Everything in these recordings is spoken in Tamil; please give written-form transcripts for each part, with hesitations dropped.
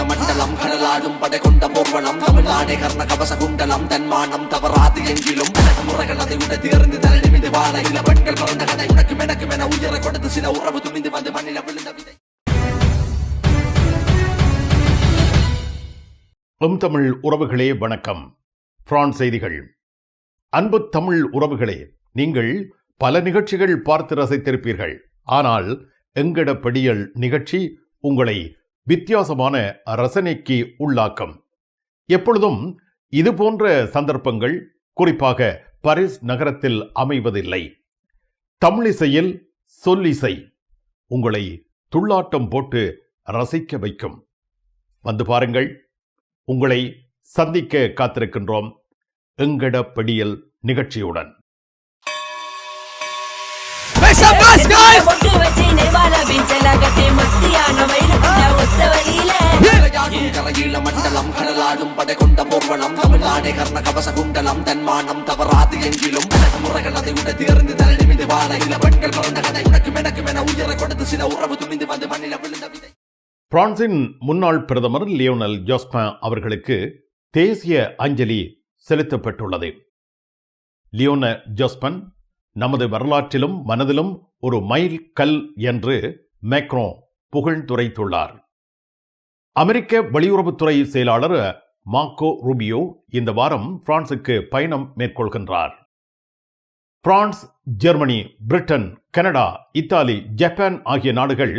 மண்டலம் கடலாடும் படை கொண்ட போர்வலம் தமிழ்நாடே கர்ண கவச குண்டலம் தன்மானம் தவறாது எங்கிலும் முறைகள் அதை விட தேர்ந்து தரணிமிது வாழ இள பெண்கள் பிறந்த கதை உனக்கு எனக்கு என உயர கொடுத்து சில உறவு துணிந்து வந்து மண்ணில விழுந்த விதை. தமிழ் உறவுகளே வணக்கம். பிரான்ஸ் செய்திகள். அன்பு தமிழ் உறவுகளே, நீங்கள் பல நிகழ்ச்சிகள் பார்த்து ரசித்திருப்பீர்கள். ஆனால் எங்கட படியல் நிகழ்ச்சி உங்களை வித்தியாசமான ரசனைக்கு உள்ளாக்கும். எப்பொழுதும் இது போன்ற சந்தர்ப்பங்கள் குறிப்பாக பாரிஸ் நகரத்தில் அமைவதில்லை. தமிழிசையில் சொல்லிசை உங்களை துள்ளாட்டம் போட்டு ரசிக்க வைக்கும். வந்து பாருங்கள். உங்களை சந்திக்க காத்திருக்கின்றோம் எங்கட படியல் நிகழ்ச்சியுடன். மண்டலம் கடலாடும் படை கொண்ட போர்வலம் தமிழ்நாடே கர்ண கவச குண்டலம் தன்மானம் தவறாது எங்கிலும் முறைகள் அதை விட தேர்ந்து தரணிமிது வாழ இள பெண்கள் பிறந்த கதை உனக்கு எனக்கு என உயர கொடுத்து சில உறவு துணிந்து வந்து மண்ணில விழுந்த விதை. பிரான்சின் முன்னாள் பிரதமர் லியோனல் ஜோஸ்பன் அவர்களுக்கு தேசிய அஞ்சலி செலுத்தப்பட்டுள்ளது. லியோனல் ஜோஸ்பன் நமது வரலாற்றிலும் மனதிலும் ஒரு மைல் கல் என்று மேக்ரோ புகழ்ந்துரைத்துள்ளார். அமெரிக்க வெளியுறவுத்துறை செயலாளர் மார்க்கோ ரூபியோ இந்த வாரம் பிரான்சுக்கு பயணம் மேற்கொள்கின்றார். France, Germany, Britain, Canada, Italy, Japan ஆகிய நாடுகள்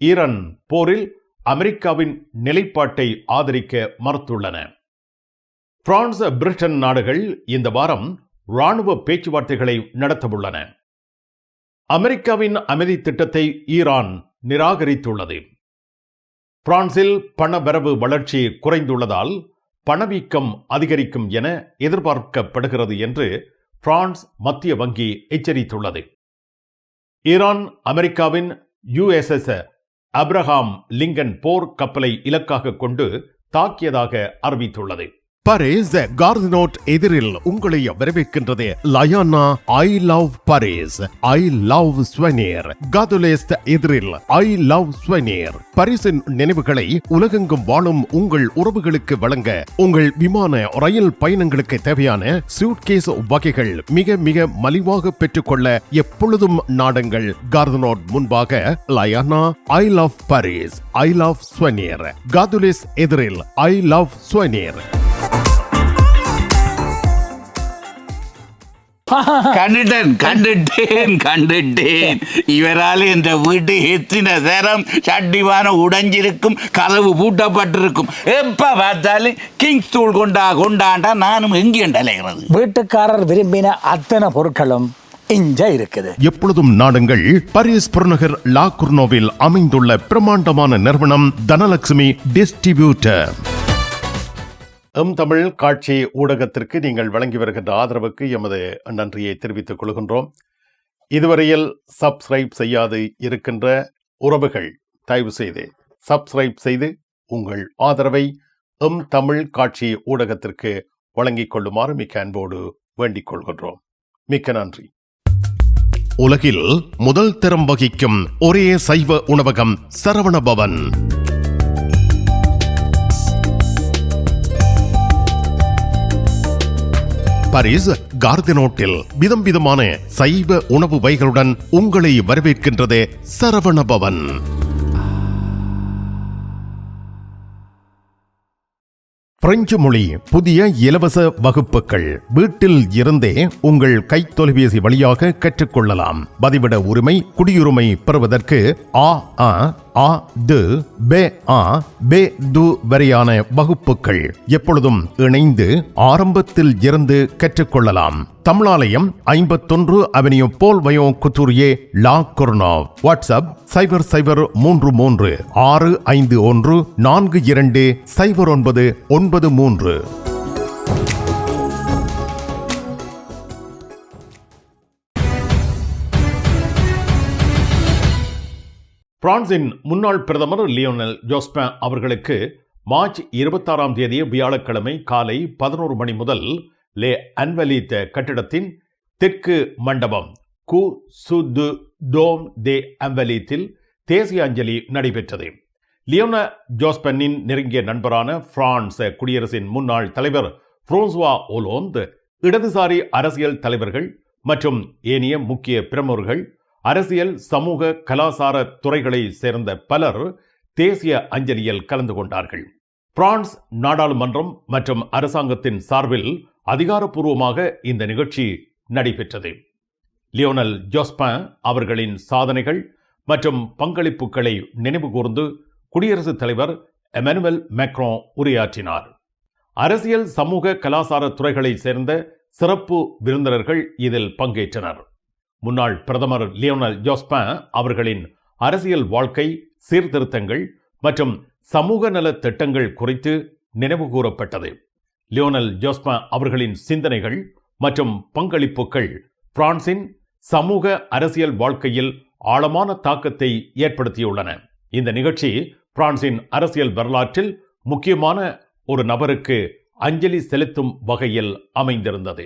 ஈரான் போரில் அமெரிக்காவின் நிலைப்பாட்டை ஆதரிக்க மறுத்துள்ளன. பிரான்ஸ், பிரிட்டன் நாடுகள் இந்த வாரம் இராணுவ பேச்சுவார்த்தைகளை நடத்தவுள்ளன. அமெரிக்காவின் அமைதி திட்டத்தை ஈரான் நிராகரித்துள்ளது. பிரான்சில் பணவரவு வளர்ச்சி குறைந்துள்ளதால் பணவீக்கம் அதிகரிக்கும் என எதிர்பார்க்கப்படுகிறது என்று பிரான்ஸ் மத்திய வங்கி எச்சரித்துள்ளது. ஈரான் அமெரிக்காவின் USS அப்ரஹாம் லிங்கன் போர் கப்பலை இலக்காக கொண்டு தாக்கியதாக அறிவித்துள்ளது. பாரிஸ் கார்தினோட் எதிரில் உங்களை வரவேற்கின்றது Layana I love Paris, I love souvenir. Gare de l'Est எதிரில் ஐ லவ் ஸ்வெனியர். பாரிஸின் நினைவுகளை உலகெங்கும் வாழும் உங்கள் உறவுகளுக்கு வழங்க உங்கள் விமான ரயில் பயணங்களுக்கு தேவையான சூட்கேஸ் வகைகள் மிக மிக மலிவாக பெற்றுக்கொள்ள எப்பொழுதும் நாடுங்கள் கார்தினோட் முன்பாக Layana I love Paris, I love souvenir. Gare de l'Est எதிரில் ஐ லவ் ஸ்வெனியர். கண்டுட்டேன். இவரால் இந்த வீட்டு எத்தனை தரம் சட்டிவான உடைஞ்சிருக்கும், கதவு பூட்டப்பட்டிருக்கும். எப்ப பார்த்தாலும் கிங்ஸ் தூள் கொண்டாண்டா நானும் எங்கேண்டலைகிறது. வீட்டுக்காரர் விரும்பின அத்தனை பொருட்களும் இங்க இருக்குது. எப்பொழுதும் நாடுங்கள் பாரிஸ் புறநகர் லா குர்னோவில் அமைந்துள்ள பிரமாண்டமான நிறுவனம் தனலட்சுமி டிஸ்ட்ரிபியூட்டர். தமிழ் காட்சி ஊடகத்திற்கு நீங்கள் வழங்கி வருகின்ற ஆதரவுக்கு எமது நன்றியை தெரிவித்துக் கொள்கின்றோம். இதுவரையில் சப்ஸ்கிரைப் செய்யாது இருக்கின்ற உறவுகள் தயவு செய்து சப்ஸ்கிரைப் செய்து உங்கள் ஆதரவை தமிழ் காட்சி ஊடகத்திற்கு வழங்கிக் கொள்ளுமாறு மிக்க அன்போடு வேண்டிக் கொள்கின்றோம். மிக்க நன்றி. உலகில் முதல் தரம் வகிக்கும் ஒரே சைவ உணவகம் சரவணபவன். பாரிஸ் கார்தினோட்டில் விதம் விதமான சைவ உணவு வகைகளுடன் உங்களை வரவேற்கின்றது சரவணபவன். பிரெஞ்சு மொழி புதிய இலவச வகுப்புகள் வீட்டில் இருந்தே உங்கள் கைத்தொலைபேசி வழியாக கற்றுக்கொள்ளலாம். பதிவிட உரிமை, குடியுரிமை பெறுவதற்கு வரையான வகுப்புகள் எப்பொழுதும் இணைந்து ஆரம்பத்தில் இருந்து கற்றுக்கொள்ளலாம். தமிழாலயம் 51 அவென்யூ போல் வயோ குத்தூரியே லா குர்னோவ். வாட்ஸ்அப் 0033 651 42 0993. பிரான்சின் முன்னாள் பிரதமர் லியோனல் ஜோஸ்பன் அவர்களுக்கு மார்ச் 26ஆம் தேதி வியாழக்கிழமை காலை 11 மணி முதல் லே அன்வலித் கட்டிடத்தின் தெற்கு மண்டபம் கு சுது டோம் தே அம்பலீத்தில் தேசிய அஞ்சலி நடைபெற்றது. லியோனா ஜோஸ்பனின் நெருங்கிய நண்பரான பிரான்ஸ் குடியரசின் முன்னாள் தலைவர் பிரான்சுவா ஒலோந்து, இடதுசாரி அரசியல் தலைவர்கள் மற்றும் ஏனைய முக்கிய பிரமுகர்கள், அரசியல், சமூக, கலாசார துறைகளை சேர்ந்த பலர் தேசிய அஞ்சலியில் கலந்து கொண்டார்கள். பிரான்ஸ் நாடாளுமன்றம் மற்றும் அரசாங்கத்தின் சார்பில் அதிகாரப்பூர்வமாக இந்த நிகழ்ச்சி நடைபெற்றது. லியோனல் ஜோஸ்பன் அவர்களின் சாதனைகள் மற்றும் பங்களிப்புகளை நினைவுகூர்ந்து குடியரசுத் தலைவர் எமனுவல் மேக்ரான் உரையாற்றினார். அரசியல், சமூக, கலாசார துறைகளை சேர்ந்த சிறப்பு விருந்தினர்கள் இதில் பங்கேற்றனர். முன்னாள் பிரதமர் லியோனல் ஜோஸ்பன் அவர்களின் அரசியல் வாழ்க்கை, சீர்திருத்தங்கள் மற்றும் சமூக நல திட்டங்கள் குறித்து நினைவு கூறப்பட்டது. லியோனல் ஜோஸ்பன் அவர்களின் சிந்தனைகள் மற்றும் பங்களிப்புகள் பிரான்சின் சமூக அரசியல் வாழ்க்கையில் ஆழமான தாக்கத்தை ஏற்படுத்தியுள்ளன. இந்த நிகழ்ச்சி பிரான்சின் அரசியல் வரலாற்றில் முக்கியமான ஒரு நபருக்கு அஞ்சலி செலுத்தும் வகையில் அமைந்திருந்தது.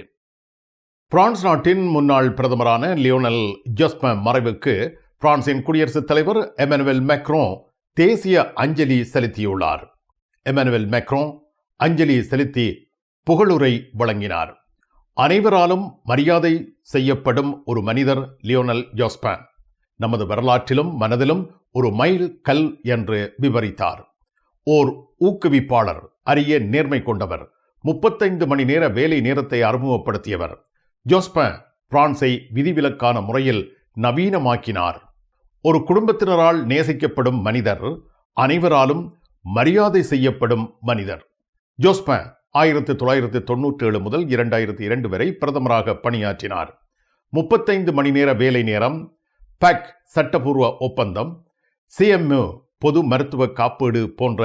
பிரான்ஸ் நாட்டின் முன்னாள் பிரதமரான லியோனல் ஜோஸ்பன் மறைவுக்கு பிரான்சின் குடியரசுத் தலைவர் எமனுவல் மேக்ரான் தேசிய அஞ்சலி செலுத்தியுள்ளார். எமனுவல் மேக்ரான் அஞ்சலி செலுத்தி புகழுரை வழங்கினார். அனைவராலும் மரியாதை செய்யப்படும் ஒரு மனிதர் லியோனல் ஜோஸ்பன். நமது வரலாற்றிலும் மனதிலும் ஒரு மைல் கல் என்று விவரித்தார். ஓர் ஊக்குவிப்பாளர், அரிய நேர்மை கொண்டவர், 35 மணி நேர வேலை நேரத்தை அறிமுகப்படுத்தியவர். ஜோஸ்பன் பிரான்சை விதிவிலக்கான முறையில் நவீனமாக்கினார். ஒரு குடும்பத்தினரால் நேசிக்கப்படும் மனிதர், அனைவராலும் மரியாதை செய்யப்படும் மனிதர். ஜோஸ்பன் 1997 முதல் 2002 வரை பிரதமராக பணியாற்றினார். 35 மணி நேர வேலை நேரம், பேக் சட்டப்பூர்வ ஒப்பந்தம், CMU பொது மருத்துவ காப்பீடு போன்ற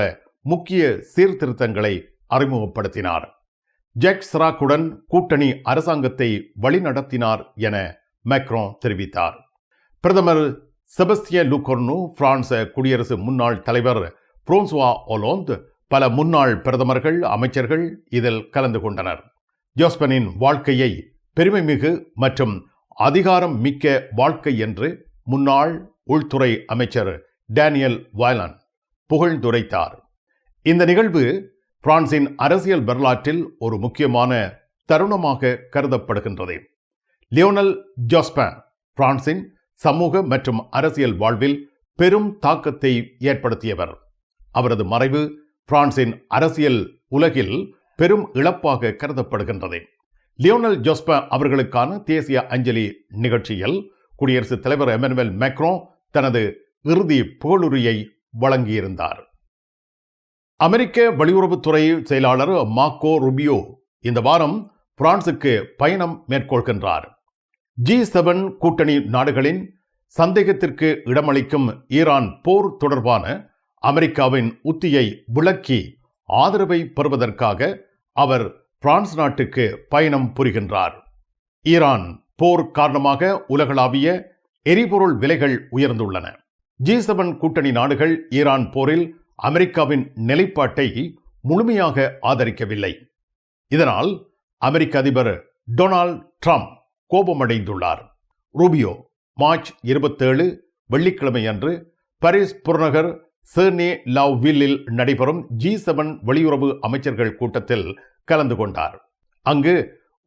முக்கிய சீர்திருத்தங்களை அறிமுகப்படுத்தினார். ஜாக் சிராக்குடன் கூட்டணி அரசாங்கத்தை வழிநடத்தினார் என மேக்ரான் தெரிவித்தார். பிரதமர் செபஸ்தியன் லூகோர்னு, பிரான்ஸ் குடியரசு முன்னாள் தலைவர் பிரான்சுவா ஒலோந்து, பல முன்னாள் பிரதமர்கள், அமைச்சர்கள் இதில் கலந்து கொண்டனர். ஜோஸ்பனின் வாழ்க்கையை பெருமைமிகு மற்றும் அதிகாரம் மிக்க வாழ்க்கை என்று முன்னாள் உள்துறை அமைச்சர் டேனியல் வாய்லான் புகழ்ந்துரைத்தார். இந்த நிகழ்வு பிரான்சின் அரசியல் வரலாற்றில் ஒரு முக்கியமான தருணமாக கருதப்படுகின்றது. லியோனல் ஜோஸ்பன் பிரான்சின் சமூக மற்றும் அரசியல் வாழ்வில் பெரும் தாக்கத்தை ஏற்படுத்தியவர். அவரது மறைவு பிரான்சின் அரசியல் உலகில் பெரும் இழப்பாக கருதப்படுகின்றது. லியோனல் ஜோஸ்பன் அவர்களுக்கான தேசிய அஞ்சலி நிகழ்ச்சியில் குடியரசுத் தலைவர் எமனுவல் மேக்ரான் தனது இறுதி புகழுரையை வழங்கியிருந்தார். அமெரிக்க வெளியுறவுத்துறை செயலாளர் மார்க்கோ ரூபியோ இந்த வாரம் பிரான்சுக்கு பயணம் மேற்கொள்கின்றார். G7 கூட்டணி நாடுகளின் சந்தேகத்திற்கு இடமளிக்கும் ஈரான் போர் தொடர்பான அமெரிக்காவின் உத்தியை விளக்கி ஆதரவை பெறுவதற்காக அவர் பிரான்ஸ் நாட்டுக்கு பயணம் புரிகின்றார். ஈரான் போர் காரணமாக உலகளாவிய எரிபொருள் விலைகள் உயர்ந்துள்ளன. G7 கூட்டணி நாடுகள் ஈரான் போரில் அமெரிக்காவின் நிலைப்பாட்டை முழுமையாக ஆதரிக்கவில்லை. இதனால் அமெரிக்க அதிபர் டொனால்ட் ட்ரம்ப் கோபமடைந்துள்ளார். ரூபியோ மார்ச் 27 வெள்ளிக்கிழமை அன்று பாரிஸ் புறநகர் செர்னே லாவ்வில்லில் நடைபெறும் G7 வெளியுறவு அமைச்சர்கள் கூட்டத்தில் கலந்து கொண்டார். அங்கு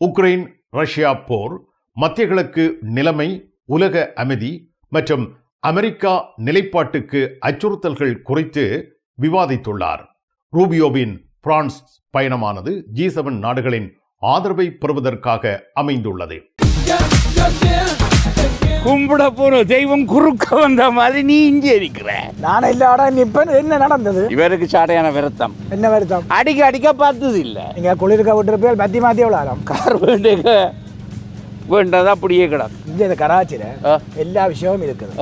உக்ரைன் ரஷ்யா போர், மத்திய கிழக்கு நிலைமை, உலக அமைதி மற்றும் அமெரிக்கா நிலைப்பாட்டுக்கு அச்சுறுத்தல்கள் குறித்து விவாதித்துள்ளார். ரூபியோவின் பிரான்ஸ் பயணமானது G7 நாடுகளின் ஆதரவை பெறுவதற்காக அமைந்துள்ளது. கும்பிட போற தெய்வம் குறுக்க வந்த மாதிரி நீ இங்கே இருக்கிற. நான் இல்லாடா நிப்பேன். என்ன நடந்தது? இவருக்கு சாட்டையான வருத்தம். என்ன வருத்தம்? அடிக்க பார்த்தது இல்ல. நீங்க குளிர்க்க விட்டுருப்பேன், மாத்தி மாத்தி விளாடும். கார் வேண்டதா அப்படியே கிடக்கும். இந்த கராச்சியில எல்லா விஷயமும் இருக்குது.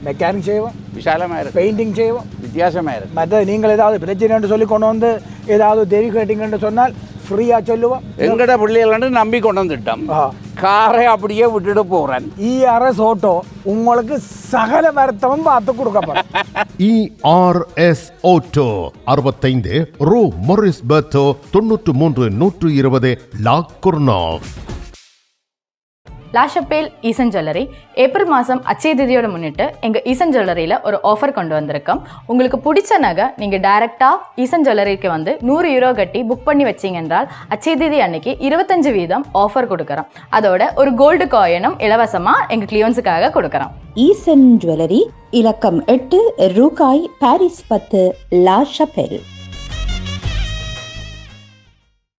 மெக்கானிக் செய்வோம், விசாலமா இருக்கு. பெயிண்டிங் செய்வோம், வித்தியாசமா இருக்கு. மற்ற நீங்கள் ஏதாவது பிரச்சனை சொல்லி கொண்டு வந்து ஏதாவது தேவி கேட்டீங்கன்னு சொன்னால் ஃப்ரீயா சொல்லுவோம். எங்கட பிள்ளைகள் நம்பி கொண்டு வந்துட்டோம். காரை அப்படியே விட்டுட்டு போறேன். ERS ஆட்டோ உங்களுக்கு சகல வருத்தமும் பார்த்து கொடுக்கப்படும். ERS ஆட்டோ 65 ரூ மொரிஸ் பெர்த்தோ 93 120 லா குர்னாவ். லாஷப்பேல் ஈசன் ஜுவல்லரி ஏப்ரல் மாதம் அச்சய திதியோட முன்னிட்டு எங்கள் ஈசன் ஜுவல்லரியில் ஒரு ஆஃபர் கொண்டு வந்திருக்கோம். உங்களுக்கு பிடிச்ச நகை நீங்கள் டைரெக்டாக ஈசன் ஜுவல்லரிக்கு வந்து €100 கட்டி புக் பண்ணி வச்சிங்க என்றால் அச்சய திதி அன்னைக்கு 25% ஆஃபர் கொடுக்குறோம். அதோட ஒரு கோல்டு காயினும் இலவசமாக எங்கள் கிளியன்ஸுக்காக கொடுக்குறோம். ஈசன் ஜுவல்லரி, இலக்கம் 8, ரூகாய், பாரிஸ் 10, லா ஷப்பெல்.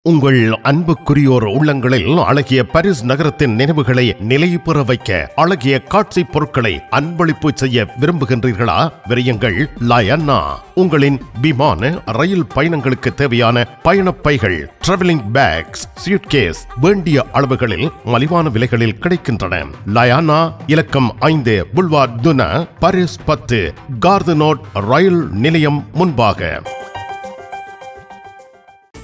உங்கள் அன்புக்குரியோர் உள்ளங்களில் அழகிய பாரிஸ் நகரத்தின் நினைவுகளை நிலைபெற வைக்க அழகிய காட்சி பொருட்களை அன்பளிப்பு செய்ய விரும்புகின்றீர்களா? விரையுங்கள் லயன்னா. உங்களின் விமான ரயில் பயணங்களுக்கு தேவையான பயணப்பைகள், டிராவலிங் பேக்ஸ், சூட்கேஸ் வேண்டிய அளவுகளில் மலிவான விலைகளில் கிடைக்கின்றன. லயானா, இலக்கம் 5, புல்வார் துனா, பாரிஸ் 10, கார்தனோட் ரயில் நிலையம் முன்பாக.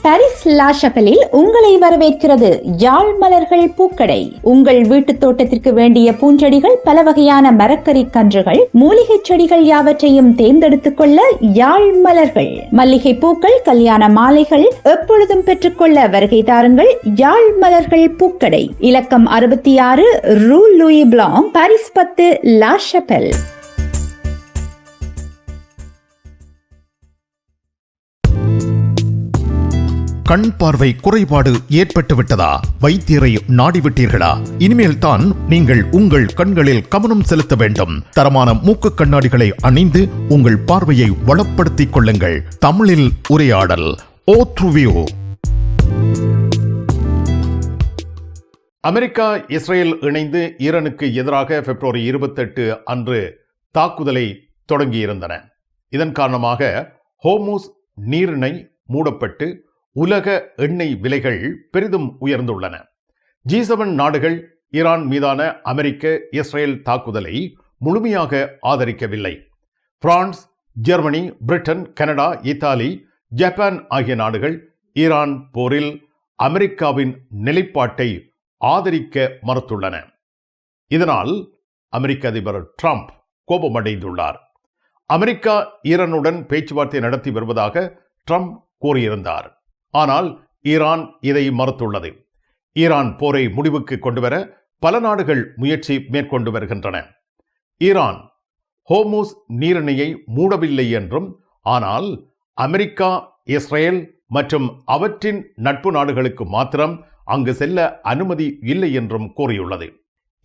பாரிஸ் லா ஷப்பலில் உங்களை வரவேற்கிறது யாழ் மலர்கள் பூக்கடை. உங்கள் வீட்டு தோட்டத்திற்கு வேண்டிய பூஞ்செடிகள், பல வகையான மரக்கறி கன்றுகள், மூலிகை செடிகள் யாவற்றையும் தேர்ந்தெடுத்துக் கொள்ள யாழ் மலர்கள். மல்லிகை பூக்கள், கல்யாண மாலைகள் எப்பொழுதும் பெற்றுக்கொள்ள வருகை தாருங்கள் யாழ் மலர்கள் பூக்கடை. இலக்கம் 66, ரூ லூயி பிளாங், பாரிஸ் 10, லா ஷப்பெல். கண் பார்வை குறைபாடு ஏற்பட்டு விட்டதா? வைத்தியரை நாடிவிட்டீர்களா? இனிமேல் தான் நீங்கள் உங்கள் கண்களில் கவனம் செலுத்த வேண்டும். தரமான மூக்கு கண்ணாடிகளை அணிந்து உங்கள் பார்வையை வளப்படுத்திக் கொள்ளுங்கள். தமிழில் உரையாடல் ஓத்ருவியூ. அமெரிக்கா, இஸ்ரேல் இணைந்து ஈரானுக்கு எதிராக பிப்ரவரி 28 அன்று தாக்குதலை தொடங்கியிருந்தன. இதன் காரணமாக ஹோர்முஸ் நீரிணை மூடப்பட்டு உலக எண்ணெய் விலைகள் பெரிதும் உயர்ந்துள்ளன. G7 நாடுகள் ஈரான் மீதான அமெரிக்க, இஸ்ரேல் தாக்குதலை முழுமையாக ஆதரிக்கவில்லை. France, Germany, Britain, Canada, Italy, Japan ஆகிய நாடுகள் ஈரான் போரில் அமெரிக்காவின் நிலைப்பாட்டை ஆதரிக்க மறுத்துள்ளன. இதனால் அமெரிக்க அதிபர் ட்ரம்ப் கோபமடைந்துள்ளார். அமெரிக்கா ஈரானுடன் பேச்சுவார்த்தை நடத்தி வருவதாக ட்ரம்ப் கூறியிருந்தார். ஆனால் ஈரான் இதை மறுத்துள்ளது. ஈரான் போரை முடிவுக்கு கொண்டுவர பல நாடுகள் முயற்சி மேற்கொண்டு வருகின்றன. ஈரான் ஹோர்முஸ் நீரிணையை மூடவில்லை என்றும், ஆனால் அமெரிக்கா, இஸ்ரேல் மற்றும் அவற்றின் நட்பு நாடுகளுக்கு மாத்திரம் அங்கு செல்ல அனுமதி இல்லை என்றும் கூறியுள்ளது.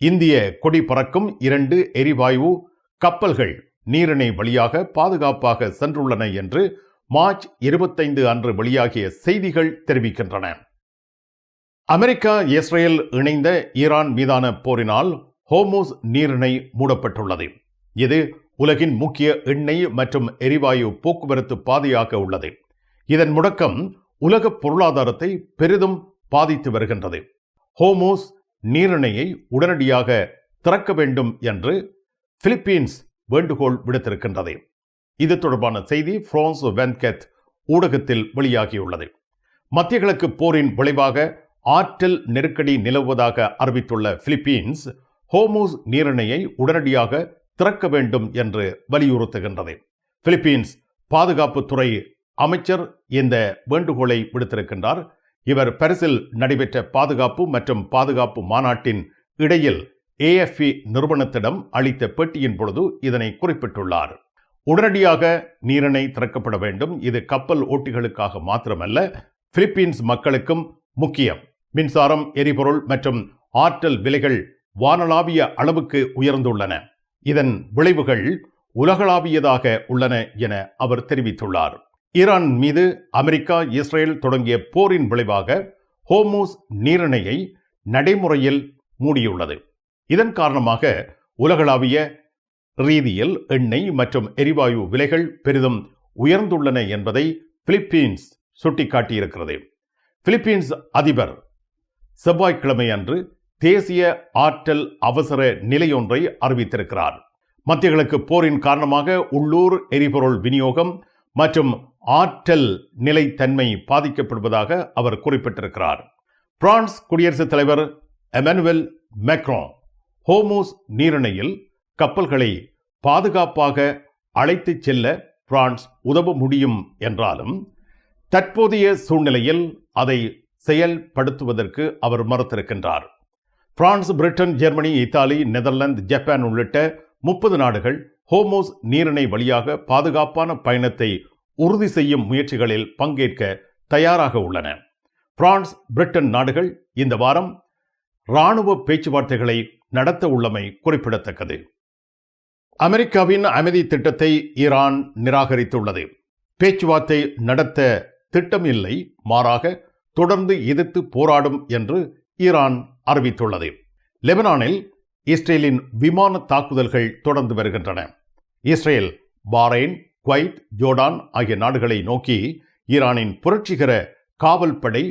இந்திய கொடி பறக்கும் 2 எரிவாயு கப்பல்கள் நீரிணை வழியாக பாதுகாப்பாக சென்றுள்ளன என்று மார்ச் 25 அன்று வெளியாகிய செய்திகள் தெரிவிக்கின்றன. அமெரிக்கா, இஸ்ரேல் இணைந்த ஈரான் மீதான போரினால் ஹோர்முஸ் நீரிணை மூடப்பட்டுள்ளது. இது உலகின் முக்கிய எண்ணெய் மற்றும் எரிவாயு போக்குவரத்து பாதையாக உள்ளது. இதன் முடக்கம் உலக பொருளாதாரத்தை பெரிதும் பாதித்து வருகின்றது. ஹோர்முஸ் நீரிணையை உடனடியாக திறக்க வேண்டும் என்று பிலிப்பீன்ஸ் வேண்டுகோள் விடுத்திருக்கின்றது. இது தொடர்பான செய்தி பிரான்ஸ் 24 ஊடகத்தில் வெளியாகியுள்ளது. மத்திய கிழக்கு போரின் விளைவாக ஆற்றல் நெருக்கடி நிலவுவதாக அறிவித்துள்ள பிலிப்பீன்ஸ் ஹோர்முஸ் நீரிணையை உடனடியாக திறக்க வேண்டும் என்று வலியுறுத்துகின்றது. பிலிப்பீன்ஸ் பாதுகாப்புத்துறை அமைச்சர் இந்த வேண்டுகோளை விடுத்திருக்கின்றார். இவர் பாரிஸில் நடைபெற்ற பாதுகாப்பு மற்றும் பாதுகாப்பு மாநாட்டின் இடையில் AFP நிறுவனத்திடம் அளித்த பேட்டியின் பொழுது இதனை குறிப்பிட்டுள்ளார். உடனடியாக நீரிணை திறக்கப்பட வேண்டும். இது கப்பல் ஓட்டிகளுக்காக மாத்திரமல்ல, பிலிப்பீன்ஸ் மக்களுக்கும் முக்கியம். மின்சாரம், எரிபொருள் மற்றும் ஆற்றல் விலைகள் வானளாவிய அளவுக்கு உயர்ந்துள்ளன. இதன் விளைவுகள் உலகளாவியதாக உள்ளன என அவர் தெரிவித்துள்ளார். ஈரான் மீது அமெரிக்கா, இஸ்ரேல் தொடங்கிய போரின் விளைவாக ஹோர்முஸ் நீரிணையை நடைமுறையில் மூடியுள்ளது. இதன் காரணமாக உலகளாவிய ரீதியில் எண்ணெய் மற்றும் எரிவாயு விலைகள் பெரிதும் உயர்ந்துள்ளன என்பதை பிலிப்பீன்ஸ் சுட்டிக்காட்டியிருக்கிறது. பிலிப்பீன்ஸ் அதிபர் செவ்வாய்க்கிழமை அன்று தேசிய ஆற்றல் அவசர நிலையொன்றை அறிவித்திருக்கிறார். மத்திய கிழக்கு போரின் காரணமாக உள்ளூர் எரிபொருள் விநியோகம் மற்றும் ஆற்றல் நிலைத்தன்மை பாதிக்கப்படுவதாக அவர் குறிப்பிட்டிருக்கிறார். பிரான்ஸ் குடியரசுத் தலைவர் எமனுவல் மேக்ரான் ஹோர்முஸ் நீரிணையில் கப்பல்களை பாதுகாப்பாக அழைத்துச் செல்ல பிரான்ஸ் உதவ முடியும் என்றாலும் தற்போதைய சூழ்நிலையில் அதை செயல்படுத்துவதற்கு அவர் மறுத்திருக்கின்றார். France, Britain, Germany, Italy, Netherlands, Japan உள்ளிட்ட 30 நாடுகள் ஹோர்முஸ் நீரிணை வழியாக பாதுகாப்பான பயணத்தை உறுதி செய்யும் முயற்சிகளில் பங்கேற்க தயாராக உள்ளன. பிரான்ஸ், பிரிட்டன் நாடுகள் இந்த வாரம் இராணுவ பேச்சுவார்த்தைகளை நடத்த உள்ளமை குறிப்பிடத்தக்கது. அமெரிக்காவின் அமைதி திட்டத்தை ஈரான் நிராகரித்துள்ளது. பேச்சுவார்த்தை நடத்த திட்டம் இல்லை, மாறாக தொடர்ந்து எதிர்த்து போராடும் என்று ஈரான் அறிவித்துள்ளது. லெபனானில் இஸ்ரேலின் விமான தாக்குதல்கள் தொடர்ந்து வருகின்றன. இஸ்ரேல், பாரைன், குவைத், ஜோர்டான் ஆகிய நாடுகளை நோக்கி ஈரானின் புரட்சிகர காவல் படை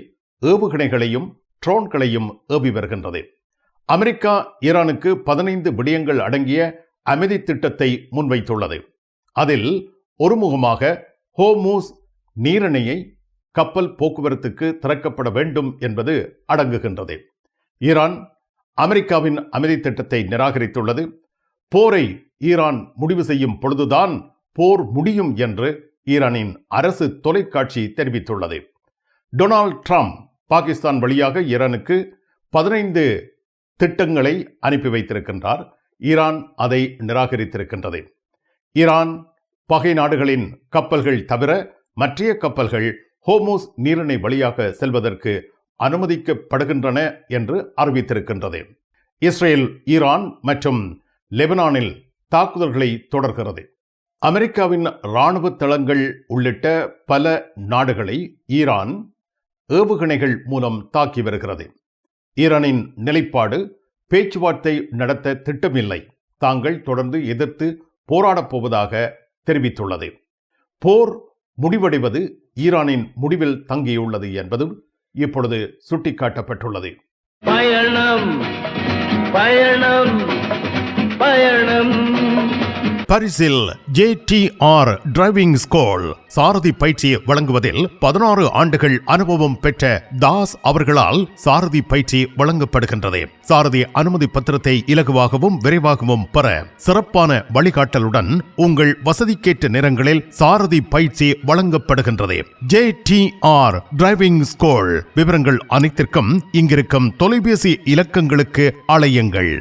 ஏவுகணைகளையும் ட்ரோன்களையும் ஏவி வருகின்றது. அமெரிக்கா ஈரானுக்கு 15 விடயங்கள் அடங்கிய அமைதி திட்டத்தை முன்வைத்துள்ளது. அதில் ஒருமுகமாக ஹோர்முஸ் நீரிணையை கப்பல் போக்குவரத்துக்கு திறக்கப்பட வேண்டும் என்பது அடங்குகின்றது. ஈரான் அமெரிக்காவின் அமைதி திட்டத்தை நிராகரித்துள்ளது. போரை ஈரான் முடிவு செய்யும் பொழுதுதான் போர் முடியும் என்று ஈரானின் அரசு தொலைக்காட்சி தெரிவித்துள்ளது. டொனால்ட் ட்ரம்ப் பாகிஸ்தான் வழியாக ஈரானுக்கு 15 திட்டங்களை அனுப்பி வைத்திருக்கின்றார். ஈரான் அதை நிராகரித்திருக்கின்றது. ஈரான் பகை நாடுகளின் கப்பல்கள் தவிர மற்ற கப்பல்கள் ஹோர்முஸ் நீரிணை வழியாக செல்வதற்கு அனுமதிக்கப்படுகின்றன என்று அறிவித்திருக்கின்றது. இஸ்ரேல், ஈரான் மற்றும் லெபனானில் தாக்குதல்களை தொடர்கிறது. அமெரிக்காவின் இராணுவ தளங்கள் உள்ளிட்ட பல நாடுகளை ஈரான் ஏவுகணைகள் மூலம் தாக்கி வருகிறது. ஈரானின் நிலைப்பாடு பேச்சுவார்த்தை நடத்த திட்டமில்லை, தாங்கள் தொடர்ந்து எதிர்த்து போராடப் போவதாக தெரிவித்துள்ளது. போர் முடிவடைவது ஈரானின் முடிவில் தங்கியுள்ளது என்பதும் இப்பொழுது சுட்டிக்காட்டப்பட்டுள்ளது. பயணம் பயணம் பயணம். பரிசில் JTR டிரைவிங் ஸ்கூல் சாரதி பயிற்சி வழங்குவதில் 16 ஆண்டுகள் அனுபவம் பெற்ற தாஸ் அவர்களால் சாரதி பயிற்சி வழங்கப்படுகின்றது. சாரதி அனுமதி பத்திரத்தை இலகுவாகவும் விரைவாகவும் பெற சிறப்பான வழிகாட்டலுடன் உங்கள் வசதிக்கேற்ற நேரங்களில் சாரதி பயிற்சி வழங்கப்படுகின்றது. JTR driving school. விவரங்கள் அனைத்திற்கும் இங்கிருக்கும் தொலைபேசி இலக்கங்களுக்கு அழையுங்கள்.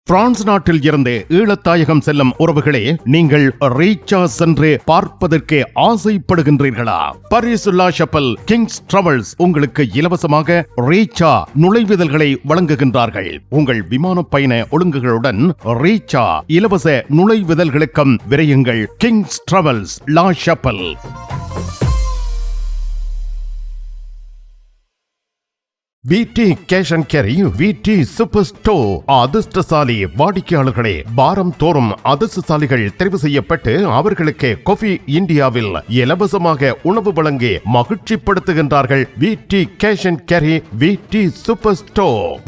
பிரான்ஸ் நாட்டில் இருந்து ஈழத்தாயகம் செல்லும் உறவுகளே, நீங்கள் ரீச்சா சென்று பார்ப்பதற்கு ஆசைப்படுகின்றீர்களா? பாரிஸ் லா ஷப்பல் கிங்ஸ் டிராவல்ஸ் உங்களுக்கு இலவசமாக ரீச்சா நுழைவுதல்களை வழங்குகின்றார்கள். உங்கள் விமான பயண ஒழுங்குகளுடன் ரீச்சா இலவச நுழைவுதல்களுக்கும் விரையுங்கள். Kings Travels, La Chapelle. VT cash and carry, VT super store. அதிர்ஷ்டசாலி வாடிக்கையாளர்களே, வாரம் தோறும் அதிர்ஷ்டசாலிகள் தெரிவு செய்யப்பட்டு அவர்களுக்கு காஃபி இந்தியாவில் இலவசமாக உணவு வழங்கி மகிழ்ச்சிப்படுத்துகின்றார்கள். VT cash and carry, VT super store.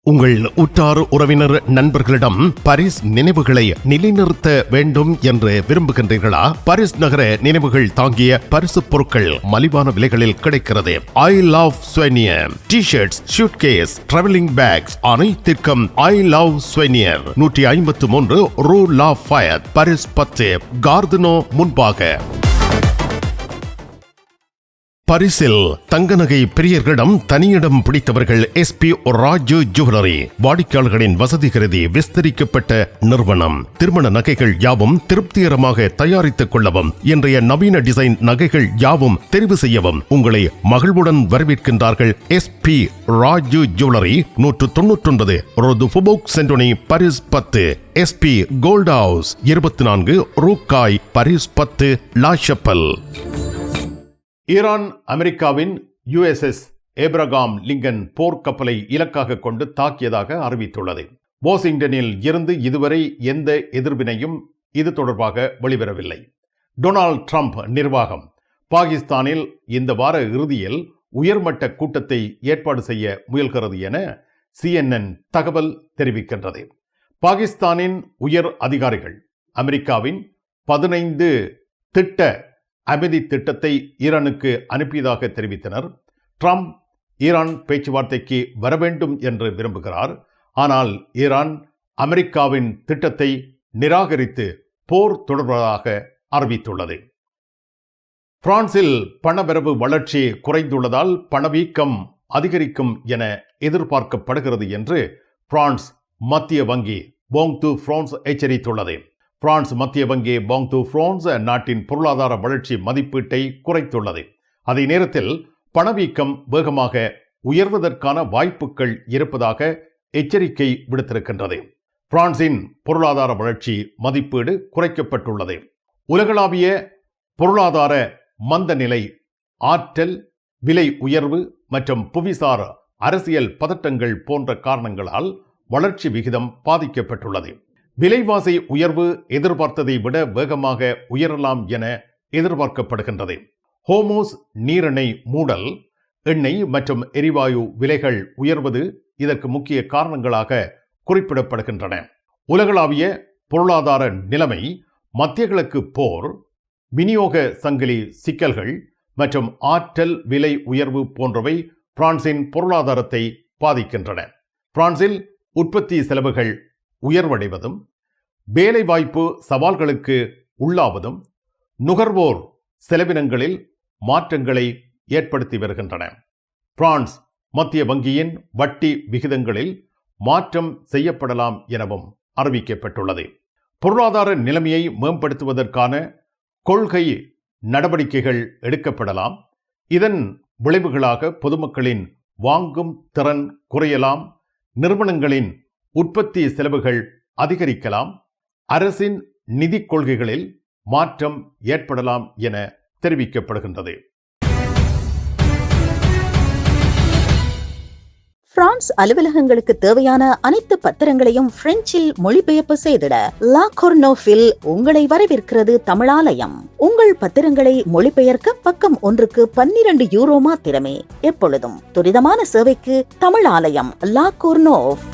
உங்கள் உற்றார் உறவினர் நண்பர்களிடம் பாரிஸ் நினைவுகளை நிலைநிறுத்த வேண்டும் என்று விரும்புகின்றீர்களா? பாரிஸ் நகர நினைவுகள் தாங்கிய பரிசு பொருட்கள் மலிவான விலைகளில் கிடைக்கிறது. ஐ love souvenir T-shirts, suitcase, travelling packs அனைத்திற்கும் ஐ லவ் ஸ்வெனியர். 153 ரூ லா ஃபயத், பாரிஸ் 10, கார்தனோ முன்பாக. பரிசில் தங்க நகை பிரியர்களிடம் தனியிடம் பிடித்தவர்கள் SP ராஜு ஜுவல்லரி. வாடிக்கையாளர்களின் வசதி கருதி விஸ்தரிக்கப்பட்ட நிறுவனம். திருமண நகைகள் யாவும் திருப்திகரமாக தயாரித்துக் கொள்ளவும், இன்றைய நவீன டிசைன் நகைகள் யாவும் தெரிவு செய்யவும் உங்களை மகிழ்வுடன் வரவேற்கின்றார்கள். SP Raju jewellery, 199 rue du Faubourg Saint-Denis, Paris 10. SP gold house, 24 ரூகாய், பாரிஸ் 10, லா ஷப்பல். ஈரான் அமெரிக்காவின் USS ஏப்ரகாம் லிங்கன் போர்க்கப்பலை இலக்காக கொண்டு தாக்கியதாக அறிவித்துள்ளது. வாஷிங்டனில் இருந்து இதுவரை எந்த எதிர்வினையும் இது தொடர்பாக வெளிவரவில்லை. டொனால்ட் ட்ரம்ப் நிர்வாகம் பாகிஸ்தானில் இந்த வார இறுதியில் உயர்மட்ட கூட்டத்தை ஏற்பாடு செய்ய முயல்கிறது என CNN தகவல் தெரிவிக்கின்றது. பாகிஸ்தானின் உயர் அதிகாரிகள் அமெரிக்காவின் 15 திட்ட அமைதி திட்டத்தை ஈரானுக்கு அனுப்பியதாக தெரிவித்தனர். ட்ரம்ப் ஈரான் பேச்சுவார்த்தைக்கு வர வேண்டும் என்று விரும்புகிறார். ஆனால் ஈரான் அமெரிக்காவின் திட்டத்தை நிராகரித்து போர் தொடர்வதாக அறிவித்துள்ளது. பிரான்சில் பணவரவு வளர்ச்சி குறைந்துள்ளதால் பணவீக்கம் அதிகரிக்கும் என எதிர்பார்க்கப்படுகிறது என்று பிரான்ஸ் மத்திய வங்கி பாங்க் டு பிரான்ஸ் எச்சரித்துள்ளது. பிரான்ஸ் மத்திய வங்கி பாங்க் டு பிரான்ஸ் நாட்டின் பொருளாதார வளர்ச்சி மதிப்பீட்டை குறைத்துள்ளது. அதே நேரத்தில் பணவீக்கம் வேகமாக உயர்வதற்கான வாய்ப்புகள் இருப்பதாக எச்சரிக்கை விடுத்திருக்கின்றது. பிரான்சின் பொருளாதார வளர்ச்சி மதிப்பீடு குறைக்கப்பட்டுள்ளது. உலகளாவிய பொருளாதார மந்த நிலை, ஆற்றல் விலை உயர்வு மற்றும் புவிசார் அரசியல் பதட்டங்கள் போன்ற காரணங்களால் வளர்ச்சி விகிதம் பாதிக்கப்பட்டுள்ளது. விலைவாசி உயர்வு எதிர்பார்த்ததை விட வேகமாக உயரலாம் என எதிர்பார்க்கப்படுகின்றது. ஹோமோஸ் நீரிணை மூடல், எண்ணெய் மற்றும் எரிவாயு விலைகள் உயர்வது இதற்கு முக்கிய காரணங்களாக குறிப்பிடப்படுகின்றன. உலகளாவிய பொருளாதார நிலைமை, மத்திய கிழக்கு போர், விநியோக சங்கிலி சிக்கல்கள் மற்றும் ஆற்றல் விலை உயர்வு போன்றவை பிரான்சின் பொருளாதாரத்தை பாதிக்கின்றன. பிரான்சில் உற்பத்தி செலவுகள் உயர்வடைவதும், வேலைவாய்ப்பு சவால்களுக்கு உள்ளாவதும் நுகர்வோர் செலவினங்களில் மாற்றங்களை ஏற்படுத்தி வருகின்றன. பிரான்ஸ் மத்திய வங்கியின் வட்டி விகிதங்களில் மாற்றம் செய்யப்படலாம் எனவும் அறிவிக்கப்பட்டுள்ளது. பொருளாதார நிலைமையை மேம்படுத்துவதற்கான கொள்கை நடவடிக்கைகள் எடுக்கப்படலாம். இதன் விளைவுகளாக பொதுமக்களின் வாங்கும் திறன் குறையலாம், நிறுவனங்களின் உற்பத்தி செலவுகள் அதிகரிக்கலாம், அரசின் நிதி கொள்கைகளில் மாற்றம் ஏற்படலாம் என தெரிவிக்கப்படுகின்றது. பிரான்ஸ் அலுவலகங்களுக்கு தேவையான அனைத்து பத்திரங்களையும் பிரெஞ்சில் மொழிபெயர்ப்பு செய்திட லா கொர்னோஃபில் உங்களை வரவேற்கிறது தமிழாலயம். உங்கள் பத்திரங்களை மொழிபெயர்க்க பக்கம் ஒன்றுக்கு 12 யூரோ மாத்திரமே. எப்பொழுதும் துரிதமான சேவைக்கு தமிழாலயம், லா கொர்னோஃப்.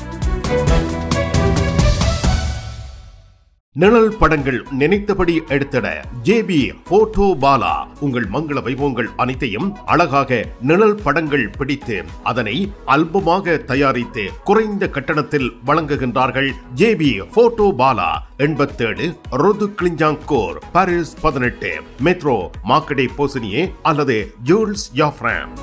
நிழல் படங்கள் நினைத்தபடி எடுத்திட ஜேபி போட்டோ பாலா. உங்கள் மங்கள வைபவங்கள் அனைத்தையும் அழகாக நிழல் படங்கள் பிடித்து அதனை ஆல்பமாக தயாரித்து குறைந்த கட்டணத்தில் வழங்குகின்றார்கள். JP photo Bala, 87 rue de Clignancourt, Paris 18, metro Marcadet Poissonniers அல்லது ஜூல்ஸ் யாஃப்ரான்.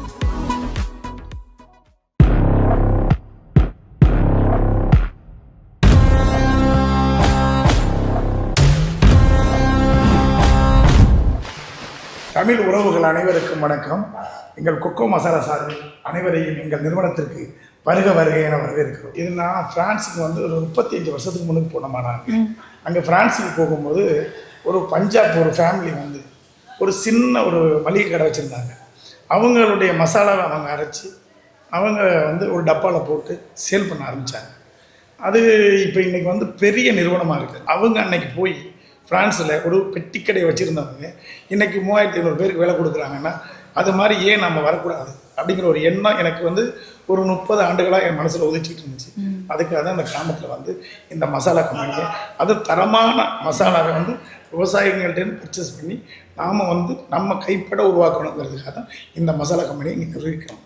தமிழ் உறவுகள் அனைவருக்கும் வணக்கம். எங்கள் கொக்கோ மசாலா சார்பில் அனைவரையும் எங்கள் நிறுவனத்திற்கு வருக என வரவேற்கிறோம். இது நான் பிரான்ஸுக்கு வந்து ஒரு 35 வருஷத்துக்கு முன்னுக்கு போனோமானாங்க. அங்கே பிரான்ஸுக்கு போகும்போது ஒரு பஞ்சாப் ஒரு ஃபேமிலி வந்து ஒரு சின்ன ஒரு மளிகை கடை வச்சுருந்தாங்க. அவங்களுடைய மசாலாவை அவங்க அரைச்சி அவங்க வந்து ஒரு டப்பாவில் போட்டு சேல் பண்ண ஆரம்பித்தாங்க. அது இப்போ இன்றைக்கி வந்து பெரிய நிறுவனமாக இருக்குது. அவங்க அன்னைக்கு போய் ஃப்ரான்ஸில் ஒரு பெட்டி கடை வச்சுருந்தவங்க இன்றைக்கி 3500 பேருக்கு வேலை கொடுக்குறாங்கன்னா அது மாதிரி ஏன் நம்ம வரக்கூடாது அப்படிங்கிற ஒரு எண்ணம் எனக்கு வந்து ஒரு 30 ஆண்டுகளாக என் மனசில் உதிச்சிட்டு இருந்துச்சு. அதுக்காக தான் இந்த கிராமத்தில் வந்து இந்த மசாலா கம்பெனியை, அது தரமான மசாலாவை வந்து விவசாயிகள்கிட்ட பர்ச்சேஸ் பண்ணி நாம் வந்து நம்ம கைப்பட உருவாக்கணுங்கிறதுக்காக தான் இந்த மசாலா கம்பெனியை இங்கே நிர்வகிக்கிறோம்.